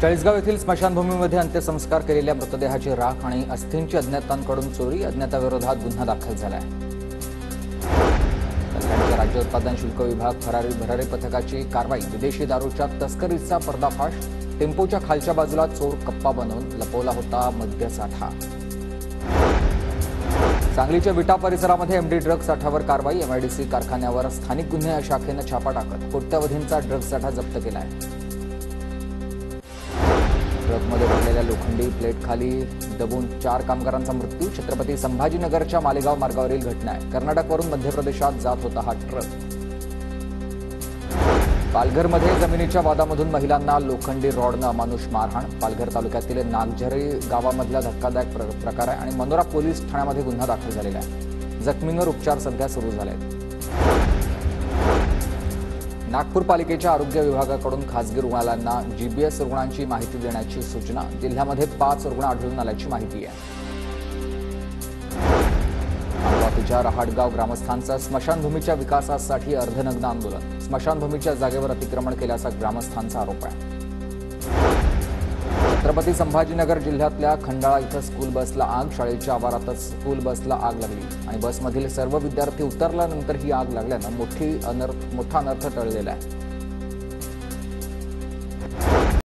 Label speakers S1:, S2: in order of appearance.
S1: चाळीसगाव येथील स्मशानभूमीमध्ये अंत्यसंस्कार केलेल्या मृतदेहाची राख आणि अस्थींची अज्ञातांकडून चोरी, अज्ञाताविरोधात गुन्हा दाखल झाला आहे. कल्याणच्या राज्य उत्पादन शुल्क विभाग भरारी पथकाची कारवाई. विदेशी दारूच्या तस्करीचा पर्दाफाश. टेम्पोच्या खालच्या बाजूला चोर कप्पा बनवून लपवला होता मद्यसाठा. सांगलीच्या विटा परिसरामध्ये एमडी ड्रग्ज साठ्यावर कारवाई. एमआयडीसी कारखान्यावर स्थानिक गुन्हे शाखेनं छापा टाकत कोट्यवधींचा ड्रग्ज साठा जप्त केला आहे. ट्रकमध्ये भरलेल्या लोखंडी प्लेटखाली दबून 4 कामगारांचा मृत्यू. छत्रपती संभाजीनगरच्या मालेगाव मार्गावरील घटना आहे. कर्नाटकवरून मध्य प्रदेशात जात होता हा ट्रक. पालघरमध्ये जमिनीच्या वादामधून महिलांना लोखंडी रॉडनं अमानुष मारहाण. पालघर तालुक्यातील नागझरी गावामधला धक्कादायक प्रकार आहे आणि मनोरा पोलीस ठाण्यामध्ये गुन्हा दाखल झालेला आहे. जखमींवर उपचार सध्या सुरू झाले आहेत. नागपूर पालिकेच्या आरोग्य विभागाकडून खासगी रुग्णालयांना जीबीएस रुग्णांची माहिती देण्याची सूचना. जिल्ह्यामध्ये 5 रुग्ण आढळून आल्याची माहिती आहे. अमरावतीच्या रहाटगाव ग्रामस्थांचं स्मशानभूमीच्या विकासासाठी अर्धनग्न आंदोलन. स्मशानभूमीच्या जागेवर अतिक्रमण केल्याचा ग्रामस्थांचा आरोप आहे. छत्रपती संभाजीनगर जिल्ह्यातल्या खंडाळा इथं स्कूल बसला आग. शाळेच्या आवारातच स्कूल बसला आग लागली आणि बसमधील सर्व विद्यार्थी उतरल्यानंतर ही आग लागल्यानं मोठा अनर्थ टळलेला आहे.